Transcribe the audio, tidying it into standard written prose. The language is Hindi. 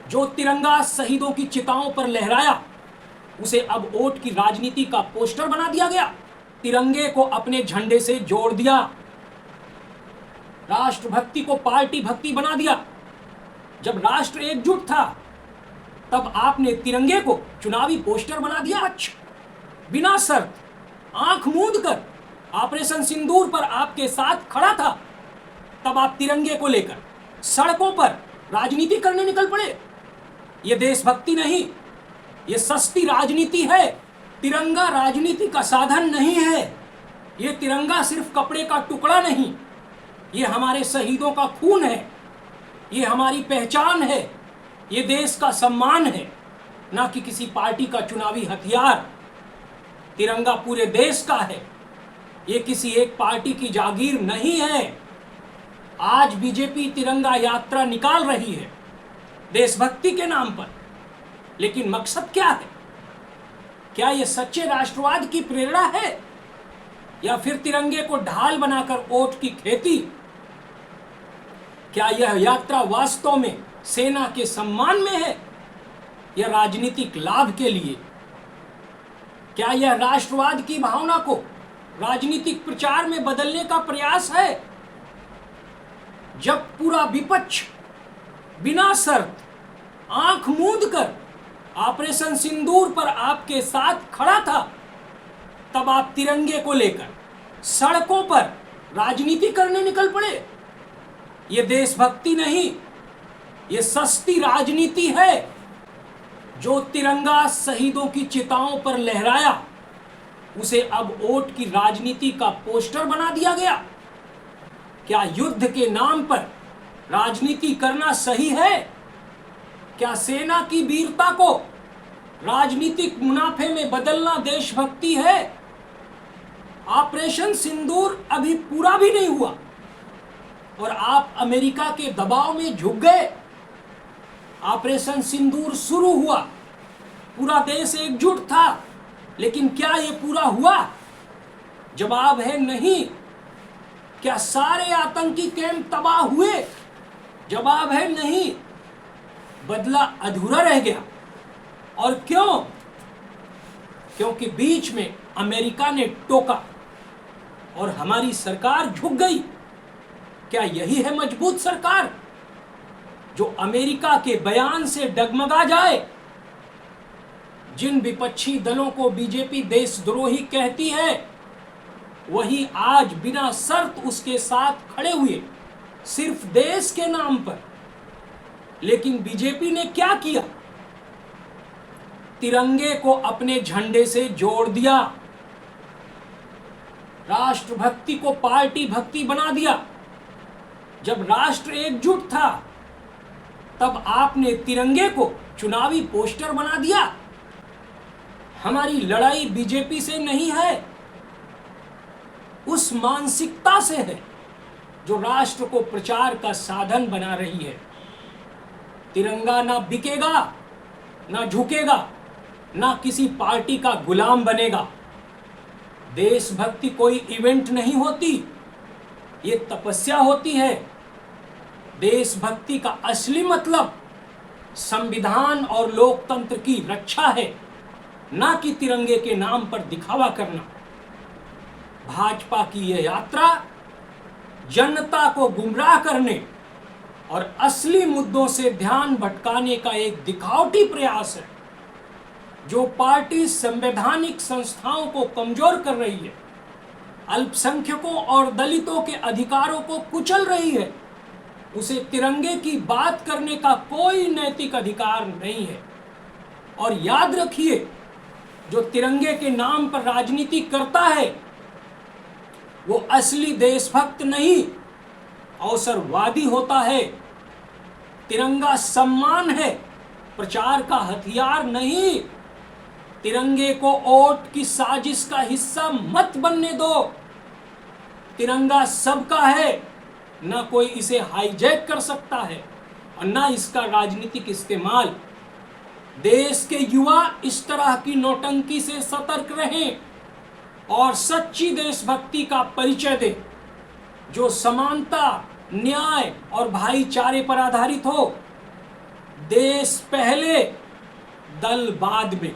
जो तिरंगा शहीदों की चिताओं पर लहराया, उसे अब वोट की राजनीति का पोस्टर बना दिया गया। तिरंगे को अपने झंडे से जोड़ दिया, राष्ट्रभक्ति को पार्टी भक्ति बना दिया। जब राष्ट्र एकजुट था, तब आपने तिरंगे को चुनावी पोस्टर बना दिया। बिना शर्त, आंख मूंद कर ऑपरेशन सिंदूर पर आपके साथ खड़ा था, तब आप तिरंगे को लेकर सड़कों पर राजनीति करने निकल पड़े। ये देशभक्ति नहीं, ये सस्ती राजनीति है। तिरंगा राजनीति का साधन नहीं है। ये तिरंगा सिर्फ कपड़े का टुकड़ा नहीं, ये हमारे शहीदों का खून है, ये हमारी पहचान है, ये देश का सम्मान है, ना कि किसी पार्टी का चुनावी हथियार। तिरंगा पूरे देश का है, ये किसी एक पार्टी की जागीर नहीं है। आज बीजेपी तिरंगा यात्रा निकाल रही है देशभक्ति के नाम पर, लेकिन मकसद क्या है? क्या यह सच्चे राष्ट्रवाद की प्रेरणा है, या फिर तिरंगे को ढाल बनाकर वोट की खेती? क्या यह यात्रा वास्तव में सेना के सम्मान में है, या राजनीतिक लाभ के लिए? क्या यह राष्ट्रवाद की भावना को राजनीतिक प्रचार में बदलने का प्रयास है? जब पूरा विपक्ष बिना शर्त, आंख मूंद कर ऑपरेशन सिंदूर पर आपके साथ खड़ा था, तब आप तिरंगे को लेकर सड़कों पर राजनीति करने निकल पड़े। ये देशभक्ति नहीं, ये सस्ती राजनीति है। जो तिरंगा शहीदों की चिताओं पर लहराया, उसे अब वोट की राजनीति का पोस्टर बना दिया गया। क्या युद्ध के नाम पर राजनीति करना सही है? क्या सेना की वीरता को राजनीतिक मुनाफे में बदलना देशभक्ति है? ऑपरेशन सिंदूर अभी पूरा भी नहीं हुआ और आप अमेरिका के दबाव में झुक गए। ऑपरेशन सिंदूर शुरू हुआ, पूरा देश एकजुट था, लेकिन क्या यह पूरा हुआ? जवाब है नहीं। क्या सारे आतंकी कैंप तबाह हुए? जवाब है नहीं। बदला अधूरा रह गया। और क्यों? क्योंकि बीच में अमेरिका ने टोका और हमारी सरकार झुक गई। क्या यही है मजबूत सरकार, जो अमेरिका के बयान से डगमगा जाए? जिन विपक्षी दलों को बीजेपी देशद्रोही कहती है, वही आज बिना शर्त उसके साथ खड़े हुए, सिर्फ देश के नाम पर। लेकिन बीजेपी ने क्या किया? तिरंगे को अपने झंडे से जोड़ दिया, राष्ट्रभक्ति को पार्टी भक्ति बना दिया। जब राष्ट्र एकजुट था, तब आपने तिरंगे को चुनावी पोस्टर बना दिया। हमारी लड़ाई बीजेपी से नहीं है, उस मानसिकता से है जो राष्ट्र को प्रचार का साधन बना रही है। तिरंगा ना बिकेगा, ना झुकेगा, ना किसी पार्टी का गुलाम बनेगा। देशभक्ति कोई इवेंट नहीं होती, ये तपस्या होती है। देशभक्ति का असली मतलब संविधान और लोकतंत्र की रक्षा है, ना कि तिरंगे के नाम पर दिखावा करना। भाजपा की यह यात्रा जनता को गुमराह करने और असली मुद्दों से ध्यान भटकाने का एक दिखावटी प्रयास है, जो पार्टी संवैधानिक संस्थाओं को कमजोर कर रही है, अल्पसंख्यकों और दलितों के अधिकारों को कुचल रही है। उसे तिरंगे की बात करने का कोई नैतिक अधिकार नहीं है। और याद रखिए, जो तिरंगे के नाम पर राजनीति करता है, वो असली देशभक्त नहीं, अवसरवादी होता है। तिरंगा सम्मान है, प्रचार का हथियार नहीं। तिरंगे को वोट की साजिश का हिस्सा मत बनने दो। तिरंगा सबका है, ना कोई इसे हाईजैक कर सकता है और ना इसका राजनीतिक इस्तेमाल। देश के युवा इस तरह की नौटंकी से सतर्क रहें और सच्ची देशभक्ति का परिचय दें, जो समानता, न्याय और भाईचारे पर आधारित हो। देश पहले दल बाद में।